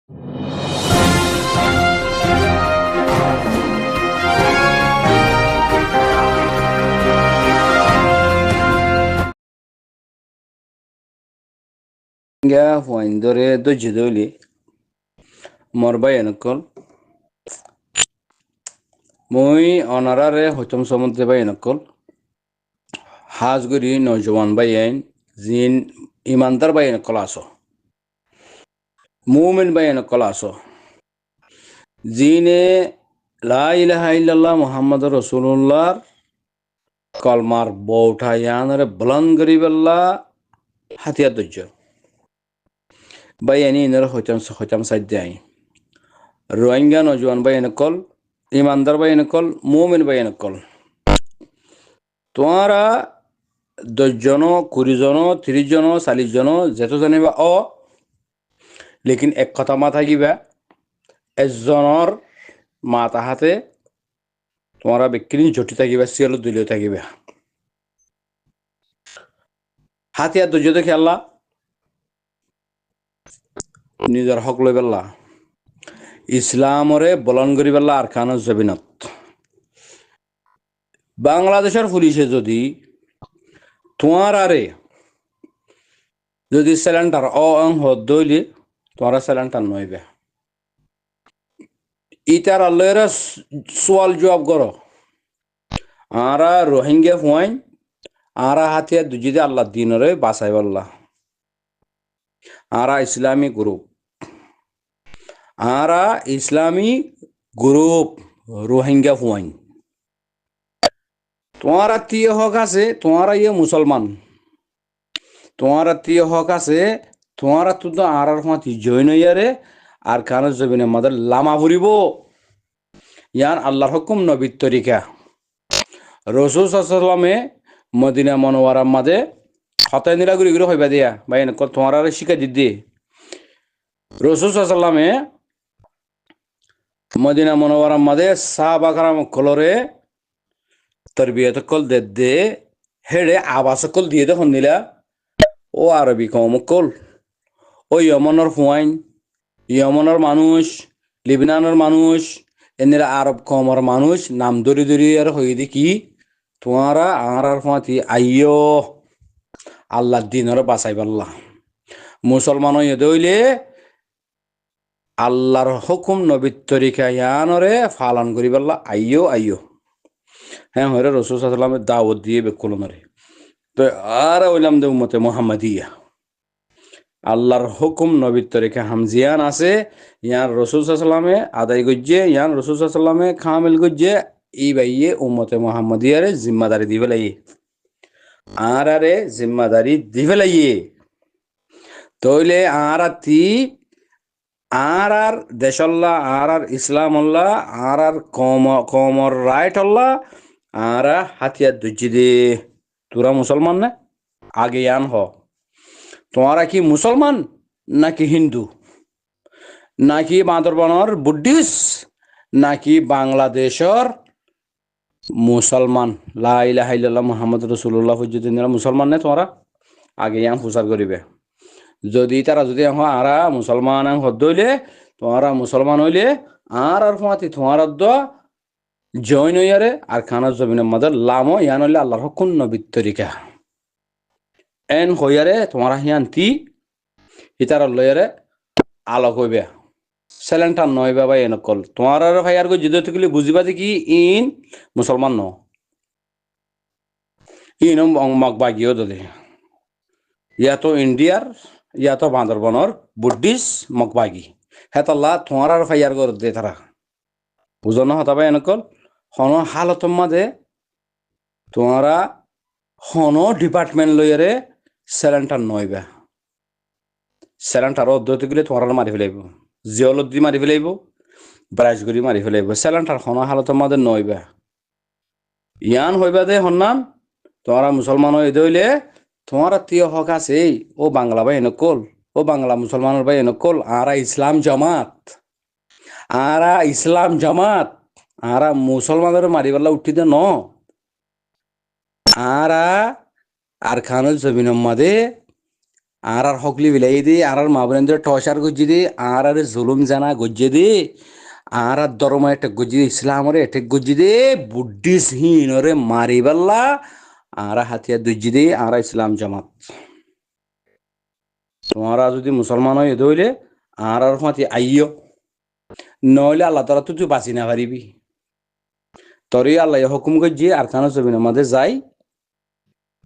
Nga huindore do jidoli morbayanokol moi onarare hochom somodde bayanokol Hajguri নৌজওয়ান বাইন জিন ইমানদার বাইন কলাসো মুমিন বাইন কলাসো জিনে লা ইলাহা ইল্লাল্লাহ মুহাম্মাদুর রাসূলুল্লাহ কলমার বউঠা ইয়ানরে বুলন্দ গরিবাল্লাহ হাতিয়ার দজ্জ বাইনি নর হচম সাজ্জাই রোহিঙ্গা নৌজওয়ান বাইন কল ইমানদার বাইন কল মুমিন বাইন কল তোমারা 10 জন 20 জন 30 জন 40 জন যেত জানিবা লেকিন এক কথা মাথা গিবা এজনের মাথা হাতে তোমরা বিক্রি জটি থাকিবা সিয়াল দুলিও থাকিবা হাতিয়ার ধৈর্য দেখে আল্লাহ নিজের হক লই পেল্লা ইসলামরে বলন করি পেল্লা আর খানোর জবিনত বাংলাদেশের পুলিশে যদি তোমার আরে যদি সিলিন্ডার হদ্দইলে তোমারা সিলিন্ডার নইবে ইটার আল্লাহর সোয়াল জবাব করো আরা রোহিঙ্গা হুয়াইন আরা হাতিয়ার দুজিদে আল্লাহ দিনরে বাঁচাই বললা আরা ইসলামী গ্রুপ রোহিঙ্গা হুয়াইন তোমার আত্মীয় হক আছে তোমার ইয়ে মুসলমান তোমার আত্মীয় হক আছে তোমার তো আর হুঁতি জৈন ইয়ারে আর কানের জবিনে মাদের লামা ফুরিব ইয়ান আল্লাহর হুকুম নবীর তরিকা রাসূল সাল্লাল্লাহু মদিনা মনোয়ারার মাঝে হতায় নিরাগুরি গুলো হইবা দিয়া ভাই তোমার আর শিখা দিদি রাসূল সাল্লাল্লাহু মদিনা মনোয়ারার মাঝে সাহাবা কারাম কলরে তরবিয়ত কল দে হেড়ে আবাস কল দিয়ে দেখুন নিলা ও আরবি কম কল ও ইয়মনের হুয়াইন ইয়মনের মানুষ লিবনানের মানুষ এনেরা আরব কমর মানুষ নাম ধরি ধরি আর হয়ে দেখি তোমারা আর হুঁতি আইয় আল্লাহ দিনরে বাঁচাই পারলা মুসলমান দইলে আল্লাহর হুকুম নবীর তরিকা ইয়ানরে পালন করি পারলা আইয় হ্যাঁ হরে রাসূল সাল্লাল্লাহু আলাইহি ওয়াসাল্লামের দাওয়াত দিয়ে বেকুলমারে তো আর ওইলাম দে উম্মতে মুহাম্মাদিয়া আল্লাহর হুকুম নবীর তরিকা হামজিয়ান আছে ইয়ান রাসূল সাল্লাল্লাহু আলাইহি ওয়াসাল্লামে আদায় গজ্জে ইয়ান রাসূল সাল্লাল্লাহু আলাইহি ওয়াসাল্লামে কামিল গজ্জে এই বাইয়ে উম্মতে মুহাম্মাদিয়ারে জিম্মাদারি দিবে লাইয়ে আরে জিম্মাদারি দিবে লাইয়ে তইলে আর দেশল্লাহ আর ইসলামল্লাহ আর কমর রাইট আল্লাহ আর হাতিয়ার দুজি দে তোরা মুসলমান না আগে ইয়ান হ তোমরা কি মুসলমান নাকি হিন্দু নাকি বান্দরবানের বুদ্ধিস্ট নাকি বাংলাদেশের মুসলমান লা ইলাহা ইল্লাল্লাহ মুহাম্মাদুর রাসূলুল্লাহ হুজ্জতুল্লাহ মুসলমান না তোমরা আগে ইয়ান প্রচার করিবে যদি তারা যদি আরা মুসলমান হইলে তোমরা মুসলমান হইলে আর হুঁতি তোমার জৈন ইয়ারে আর খানার জমিনের মাঝে লামো ইয়ান হইলে আল্লাহর হুকুম নবীর তরিকা এন হইয়ারে তোমারা হিয়ান্তি ইতার লয়ারে আলোক হইবে সেলেন্টার নয় বাবা এন কল তোমার ভাই আর যুদ্ধ থেকে বুঝিবা দেখি ইন মুসলমান ন ইন মগবাগিও দলে ইয়াতো ইন্ডিয়ার ইয়াতো বান্দরবনের বুদ্ধিস্ট মগবাগি হেতাল্লা তোমার ফাইয়ার করে দে তারা বুঝনো হতাবা এনেকল হন হালতর মাঝে তোমারা হন ডিপার্টমেন্ট লইয়ারে সেলেন্টার নইবা সেলেন্টার অধ্যত গেলে তোমার মারি ফেলাইব জিওলজি মারি ফেলাইব ব্রাইজগুড়ি মারি ফেলাইব সেলেন্টার হন হালতর মাঝে নইবা ইয়ান হইবা দে হন্নান তোমরা মুসলমান হয়ে দইলে তোমার আত্মীয় হক আছে ও বাংলা ভাই নকল ও বাংলা মুসলমানের ভাই নকল আরা ইসলাম জামাত আরা মুসলমানের মারিবেলা উঠি দে ন আরা আর খানের জমিনের মাঝে আর হকলি বিলাই দি আর মা বোনেদের টসার গজ্জি দি আর জুলুম জানা গজ্জি দি আর ধর্ম একটা গজ্জি দি ইসলামরে একটা গজ্জি দি বুদ্ধিস হিনরে মারি বেল্লা আর হাতিয়ার দুজ্জি দি আর ইসলাম জামাত তোমারা যদি মুসলমান হয় হইলে আর মাতি আইয় নইলে আল্লাহ তালা তুই বাঁচি না পারিবি তরি আল্লাহ হুকুম গজ্জি আর কানো জমিনের মাঝে যাই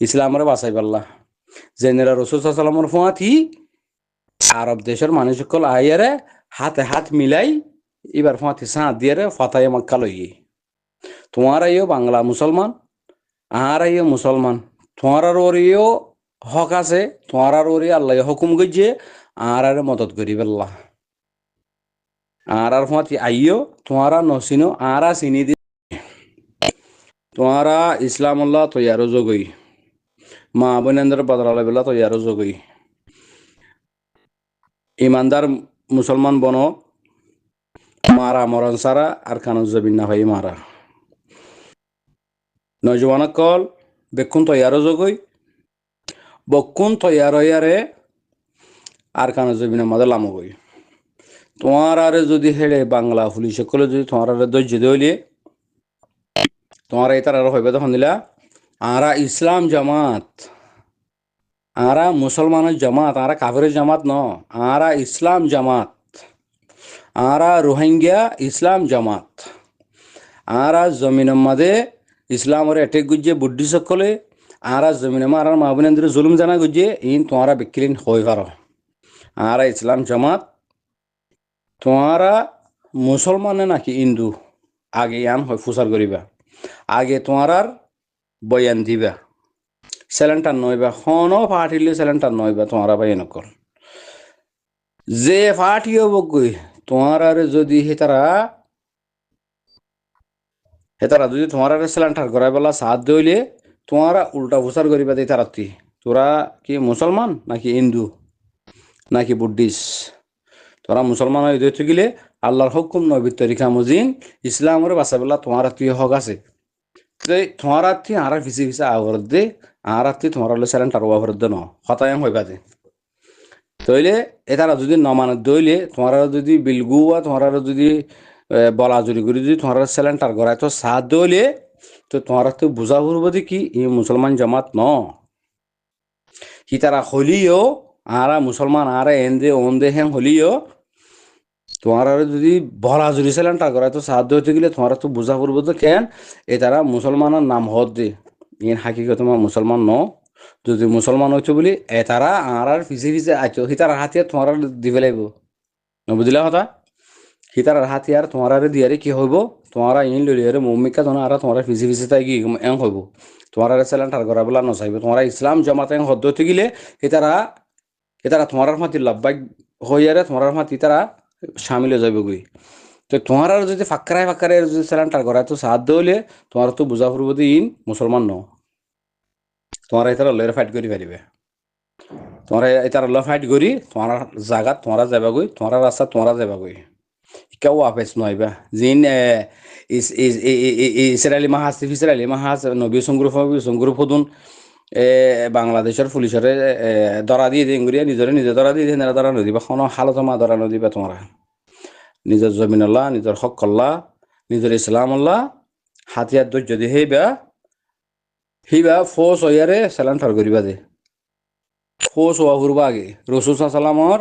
ইসলামরে বাঁচাই পাল্লা জেনেরা রসুল সাল্লামর ফুয়াতি আরব দেশের মানুষ সকল আইয়ারে হাতে হাত মিলাই এবার ফাঁতি সাঁত দিয়ে ফাতাই মক্কা লইয়ে তোমার আইও বাংলা মুসলমান আর আইও মুসলমান তোমার ওরিও হক আছে তোমার ওরি আল্লাহ হুকুম গজ্জে আর মদত করি বেল্লা আর ফাঁতি আইও তোমারা নসিনো আর চিনি দি তোমারা ইসলাম আল্লাহ তৈয়ারও যোগই মা বোনেন্দ্র বদলালে বেলা তৈয়ারও যোগই ইমানদার মুসলমান বনো মারা মরণ সারা আর কানুজ জবিন না হয় মারা নজওয়ান কল বেকুন তৈয়ারও যোগই বকুন তৈয়ার হইয়ারে আর কানুজ জবিনের মাঝে লামগই তোমার আরে যদি হেড়ে বাংলা পুলিশ সকলে যদি তোমার আরে ধৈর্য দিলে তোমার এই তার আরো হইবে তখন দিলা আরা ইসলাম জামাত আরা মুসলমানের জামাত আরা কাফেরের জামাত ন আরা ইসলাম জামাত আরা রোহিঙ্গা ইসলাম জামাত আরা জমিনের মাঝে ইসলামের এটেক গুজে বুদ্ধি সকলে আরা জমিনে আর মা বোনেদের জুলুম জানা গুজে ইন তোমারা বিক্রিন হয়ে পারো আরা ইসলাম জামাত তোমারা মুসলমানে নাকি হিন্দু আগে ইয়ান হয় ফুসার করিবা আগে তোমার বয়ান দিবা স্যালেন্টার নইবা হনো ফাটিলে স্যালেন্টার নইবা তোমারা বাই নকল যে ফাটিও বগই তোমার যদি হেতারা যদি তোমার স্যালেন্টার করাই বেলা সাথ দইলে তোমারা উল্টা ফুসার করিবা দে তারাতি তোরা কি মুসলমান নাকি হিন্দু নাকি বুদ্ধিস্ট তোরা মুসলমান হয়ে দইতে গেলে আল্লাহর হুকুম নবীর তরিকা মুজিন ইসলামের বাসাবেলা তোমার তুই হক আছে তোমার তুই আর ফিসি ফিসা আবর দে আর তুই তোমার স্যালেন্টার ওয়াভর দে ন হতায়ম হইবা দে তইলে এটারা যদি নমানে দইলে তোমার যদি বিলগুয়া তোমার যদি বলা জুড়ি করে যদি তোমার স্যালেন্টার করায় তো সাথ দইলে তো তোমার তো বুঝা পড়ব যে কি এই মুসলমান জামাত ন কি তারা হলিও আরা মুসলমান আরা এন্দে ওন্দে হ্যাং হলিও তোমার যদি বলা জুড়ি স্যালেন্টার করায় তো সাথ দইতে গেলে তোমার তো বুঝা পড়ব তো কেন এ তারা মুসলমানের নাম হদ দে ইন হাকিকত তোমার মুসলমান ন যদি মুসলমান হইছো বলি এ তারা আর ফিসে ফিসে আইছো হিতার হাতিয়ার তোমার দিবে লাগবো বুঝলা কথা হিতার হাতিয়ার তোমার দিয়ারে কি হইব তোমার ইন লইয়ারে মম্মিকা তোমার আর তোমার ফিসে ফিসে তাই কি এং হইব তোমার স্যালেন্টার করা বলা নচাইব তোমার ইসলাম জমাতে এং হদ্দ হতে গেলে এতারা তোমার মাতি লাভবাক হইয়ারে তোমার মাতি তারা সামিল হয়ে যাবে গই তো তোমার যদি ফাঁকরায় যদি স্যালেন্টার করা তো সাহায্য হইলে তোমার তো বুঝা পড়ব ইন মুসলমান ন তোমার এতারা লয়ের ফাইট করি পারিবে তোমার এতারা ল ফাইট করি তোমার জায়গা তোমারা যাবাগই তোমার রাস্তা তোমারা যাবাগই কেউ আপেস নয়বা জিন ইসরায়েলি মাহাজ ইসরায়েলি মাহাজ নবী সংগ্রহ ফদুন বাংলাদেশের পুলিশের ধরা দিয়ে দিন ঘুরিয়া নিজে ধরা দিয়ে দিন ধরা নদীবা কোনো হালত মা ধরা নদীবা তোমরা নিজের জমিন আল্লাহ নিজের হক আল্লাহ নিজের ইসলাম আল্লাহ হাতিয়ার ধৈর্য দিয়ে হিবা ফোস হইয়ারে স্যালেন্টার করিবা দে ফোস হওয়া ঘুরবা আগে রসুল সাল্লামর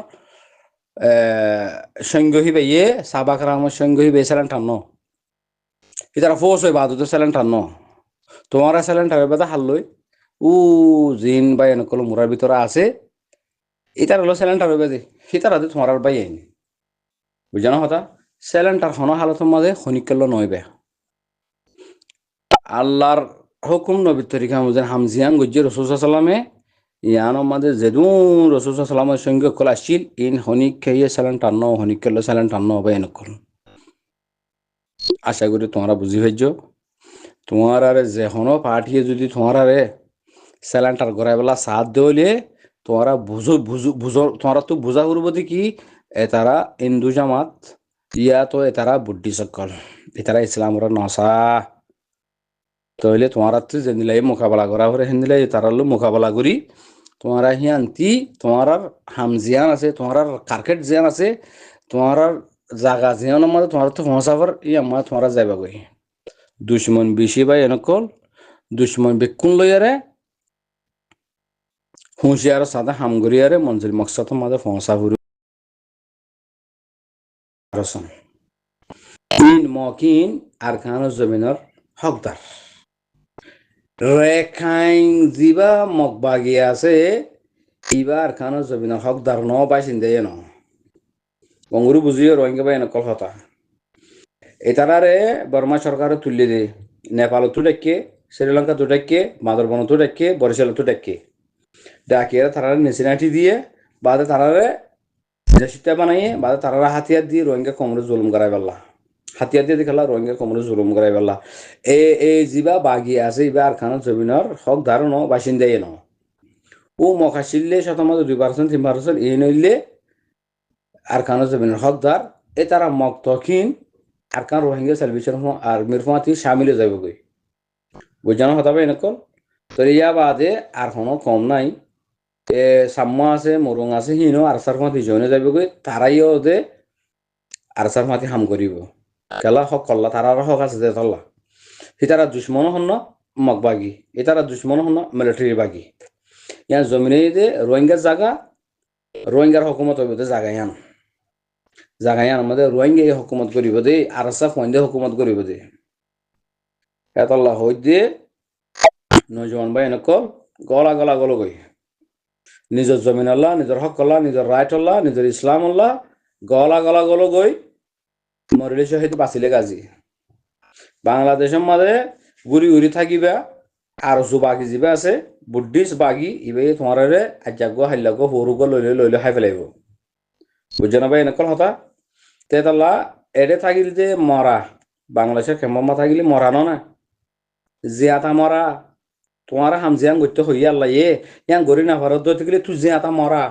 সঙ্গ হিবে ইয়ে সাবাক রামের সঙ্গ হিবে স্যালেন্টার ন এটারা ফোস হইবা তো স্যালেন্টার ন তোমারা স্যালেন্টার হইবা হাল্লই ও জিন বাই এনেকল মোরার ভিতরে আছে এটার হলো স্যালেন্টার হইবা দে সেটার হাতে তোমার বাই আইনি বুঝা না কথা স্যালেন্টার হন হালতের মাঝে খনিকল নইবে আল্লাহর হুকুম নবীর তরিকা মুজেন হামজিয়ান গজ্জি রসুল সাল্লামে ইয়ানোর মাঝে যেদুন রসুল সাল্লামের সঙ্গে কল আসছিল ইন হনিক খেয়ে স্যালেন্টার ন হনিক খেলে স্যালেন্টার ন বা এনেকল আশা করি তোমরা বুঝি হইজ তোমার আরে যে হনো পাঠিয়ে যদি তোমার আরে স্যালেন্টার ঘরাই বেলা সাথ দিলে তোমরা বুঝো তোমরা তো বুঝা করব কি এতারা হিন্দু জামাত ইয়া তো এতারা বুদ্ধি সকল এতারা ইসলামর নসা তাহলে তোমার তো যেদিলাই মোকাবেলা করা করে সেদিলাই তারালো মোকাবেলা করি তোমারা হিয়ান্তি তোমার হামজিয়ান আছে, তোমার কার্কেট জিয়ান আছে, তোমার জাগা জিয়ানের মধ্যে তোমার তো ফসাফর আমার তোমারা যাইবা গই দুশ্মন বেশি ভাই এনেকল দুশ্মন বেকুন লইয়ারে হুঁশিয়ার সাদা হামগরিয়ারে মঞ্জিল মকসদ মাঝে ফসাফুর ইন মকিন আর খান জমিনের হকদার রেখাইন জিবা মকবাগি আছে ইবার খান জমিনের হকদার ন পাইছিন দেয় ন বঙ্গুরু বুঝিও রোহিঙ্গা বাই নকল হতা এটারে বর্মা সরকার তুললে দে নেপাল তো ডাকে শ্রীলঙ্কা তো ডাকে বান্দরবন তো ডাকে বরিশাল তো ডাকে ডাকিয়ে তারা নেশিনাটি দিয়ে বাদে তারারে দেশিটা বানাইয়ে বাদে তারা হাতিয়ার দিয়ে রোহিঙ্গা কমরে জুলুম করাই পারলা হাতিয়ার দিয়ে দেখালা রোহিঙ্গা কমরে জুলুম করাই পারলা এই যিবা বাগি আছে ইবা আর খানত জমিনের হক ধারণ বাসিন্দাই ন ও মকাশিল্লে শতমত 2% 3% এই নইলে আর খানত জমিনের হকদার এ তারা মক তখিন আর কান রোহিঙ্গা সেলভেশন আর্মির ফাঁতি সামিলে যাব গই বুঝানো হতা পাই নকল তো ইয়া বাদে আর কোনো কম নাই সাম্মা আছে মরুং আছে হিনো আর সার ফাঁতি জনে যাব গই তারাইও দে আর সার ফাঁতি হাম করিব কেলা হক করলা তারার হক আছে দে তল্লা সি তারা দুশ্মন হন মক বাগি এ তারা দুশ্মন হন মিলিটারি বাগি ইয়ান জমিনে দে রোহিঙ্গার জায়গা রোহিঙ্গার হকুমত হইব দে জাগায়ান জাগায়ান আমাদের রোহিঙ্গা হকুমত করিব দে আর সার ফন্দে হকুমত করিব দে এতল্লা হই দিয়ে নজওয়ান ভাই এনেকল গলা গলা গল গই নিজের জমিন আল্লাহ নিজের হক আল্লাহ নিজের রাইট আল্লাহ নিজের ইসলাম আল্লাহ গলা গলা গল গই মরিলে শহীদ বাঁচিলে গাজী বাংলাদেশের মাঝে ঘুরি ঘুরি থাকিবা আর বাগি যিবা আছে বুদ্ধিস্ট বাগি ইবে তোমার আজ্ঞাগ হাল্যাগ সৰুগ লইলে লইলে খাই পেলাইব বুঝছে না ভাই এনেকল হতা তেতাল্লা এডে থাকিল যে মরা বাংলাদেশের কেম্পমা থাকিলে মরানো না জিয়াতা মরা তোমার হামজিয়ান গত্য হইয়া আল্লাহ ইয়ান গরি না ভারত থাকিলে তুই জিয়াতা মরা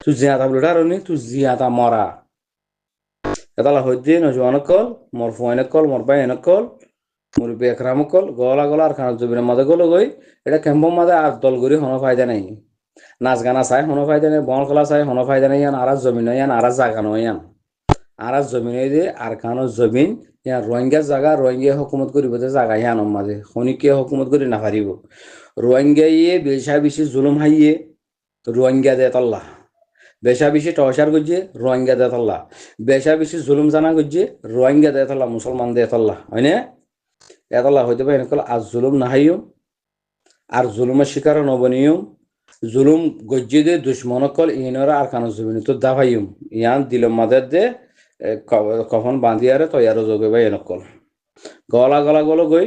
তুই জিয়াতা বলে নি তুই জিয়াতা মরা এতালা হইতে নজওয়ান কল মোর ফুয়াইন কল মোর ভাই কল মুরব্বী একরাম কল গলা গলা আর খানা জমিনের মাঝে গলো গই এটা কেম্পর মাঝে আর দল গরি হনো ফায়দা নাই নাচ গানা চাই হনো ফায়দা নাই বন খেলা চাই হনো ফায়দা নাই ইয়ান আরাজ জমিন ইয়ান আরাজ জাগা নয় ইয়ান আরাজ জমিন দিয়ে আর খানো জমিন ইয়ান রোহিঙ্গা জায়গা রোহিঙ্গা হুকুমত করিব যে জায়গা ইয়ানোর মাঝে খনিকে হুকুমত করি না পারিব রোহিঙ্গা ইয়ে বেশা বেশি জুলুম হাইয়ে রোহিঙ্গা দে তল্লা বেশা বেশি টসার করছে রোহিঙ্গা দে তল্লা বেশা বেশি জুলুম জানা করছে রোহিঙ্গা দে তল্লা মুসলমান দে তল্লা হয় না এতলা হইতে পারে এনেকল আর জুলুম নাহাইম আর জুলুমের শিকার নবনিয়ম জুলুম গজ্জে দে দুশ্মনকল ইনরা আর খানো জমিন তো দাভাইম ইয়ান দিলম মাদের দে কখন বাঁধিয়ারে তৈয়ারো যোগে ভাই এনেকল গলা গলা গলো গই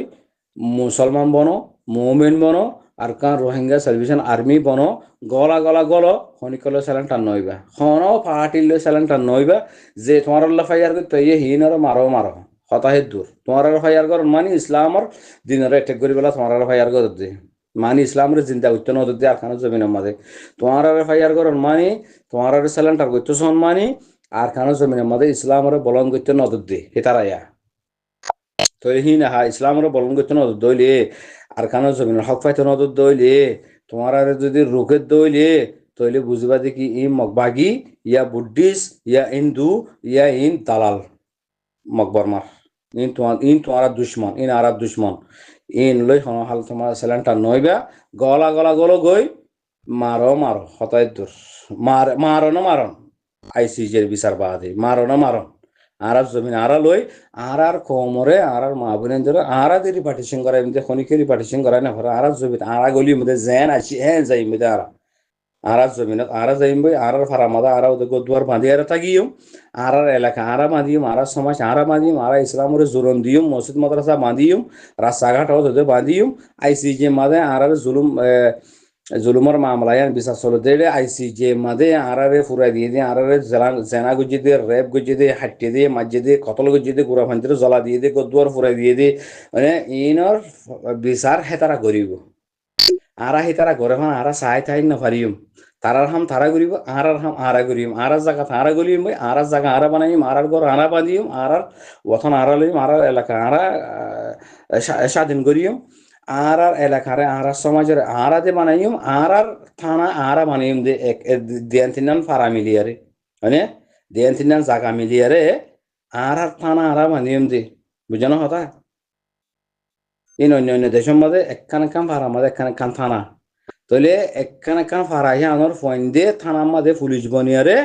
মুসলমান বনো মোমেন বনো আর কান রোহিঙ্গা সার্ভিসন আর্মি বনো গলা গলা গলো হনিকলে স্যালেন টান নইবা হনো পাহাটিল স্যালেন টান নইবা যে তোমার ফাইয়ার করতে হিনর মারো মারো হতাহে দূর তোমার ফাইয়ার কর মানে ইসলামর দিনের এটেক করি বেলা তোমার ফাইয়ার কর দে মানে ইসলামের চিন্তা করতে নদ দিয়ে আর খানো জমিনের মাঝে তোমার ফাইয়ার কর মানে তোমার স্যালেন্টার করতে মানে আর খানো জমিনের মাঝে ইসলামের বলন করতে নজর দে হেতারাইয়া তো হি না ইসলামের বলন করতে নজর দইলে আর খানো জমিনের হক পাইতে নজর দইলে তোমার যদি রোগের দইলে তইলে বুঝবা যে কি ই মকবাগি ইয়া বুদ্ধিস্ট ইয়া হিন্দু ইয়া ইন দালাল মকবরমার ইন তোমার দুশ্মন ইন আর দুশ্মন ইন লই হাল তোমার স্যালেন্টার নইবা গলা গলা গলো গই মারো মারো হতায় দূর মারো না মারন আইসিজের বিচার বাদে মারো না মারন আর জমিন আরা লই আর কোমরে আর মা বোনের ধরে আরা দেরি পার্টিশন করাই মধ্যে খনিকেরি পার্টিশন করাই না ভরা আর জমিন আরা গলি মধ্যে জেন আসি হ্যাঁ যাই মধ্যে আরা জমিনত আরা যাইম বই আর ফারা মাদা আরা ওদের গোদুয়ার বাঁধি আর থাকিম আর এলাকা আরা বাঁধিম আর সমাজ আরা বাঁধিম আর ইসলামের জোরন দিম মসজিদ মাদ্রাসা বাঁধিম রাস্তাঘাট ওদের বাঁধিম আইসিজে মাদে আর জুলুম জুলুমর মামলায়ান বিচার চলো দেড়ে আইসিজে মাদে আরারে ফুরাই দিয়ে দিয়ে আরারে জেনা গুজি দিয়ে রেপ গুজি দিয়ে হাঁটিয়ে দিয়ে মাঝে দিয়ে কতল গুজি দিয়ে গুড়া ফান্তিরে জ্বলা দিয়ে দিয়ে গোদুয়ার ফুরাই দিয়ে দিয়ে মানে ইনর বিচার হেতারা করিব আরা হেতারা করে হন আরা চাই থাই না পারিম তারার হাম তারা করিব আর হাম আরা করিম আর জায়গা তারা গলিম বই আর জায়গা আরা বানাইম আর ঘর আরা বাঁধিম আর ওথন আরা লইম আর এলাকা আরা স্বাধীন করিম আর এলাকারে আর সমাজের আরাতে বানাইম আর থানা আরা বানাইম দে এক দেন তিনান ফারা মিলিয়ারে মানে দেন তিনান জায়গা মিলিয়ারে আর থানা আরা বানাইম দে বুঝানো হতা ইন অন্য অন্য দেশের মধ্যে একখান একখান ফারা মধ্যে একখান একখান থানা তাহলে একখান একখান ফারাহি আনোর পয়েন্ট দিয়ে থানার মধ্যে পুলিশ বনিয়ারে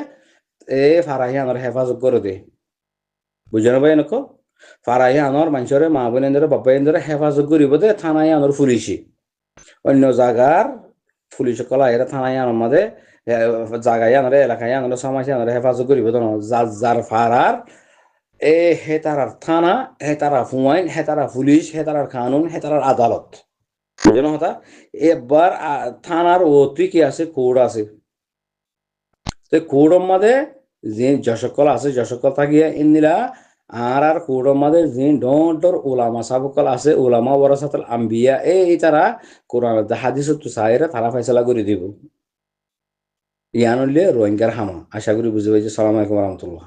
এ ফারাহি আনোর হেফাজত করে দে বুঝানো ভাই নকো ফারাহি আনোর মানুষের মা বোনেদের বাবা এদের হেফাজত করিব দে থানায় আনোর পুলিশি অন্য জায়গার পুলিশ কলা এরা থানায় আনার মাঝে জায়গায় আনারে এলাকায় আনারে সমাজে আনারে হেফাজত করিব তো যার যার ফারার এ হেতারার থানা হেতারা হুমায়ুন হেতারা পুলিশ হেতারার কানুন হেতারার আদালত বুঝলো কথা এবার থানার ওতি কি আছে কোড আছে তো কোডের মাঝে যে যশকল আছে যশকল থাকিয়া ইন্দিরা আর কোডের মাঝে যে ডর ওলামা সাবকল আছে ওলামা ওয়ারাসাতুল আম্বিয়া এই তারা কোরআন হাদিস তো সাইরা তারা ফয়সালা করে দিব ইয়ান হইলে রোহিঙ্গার হামা আশা করি বুঝে পাইছি সালাম আলাইকুম রহমতুল্লাহ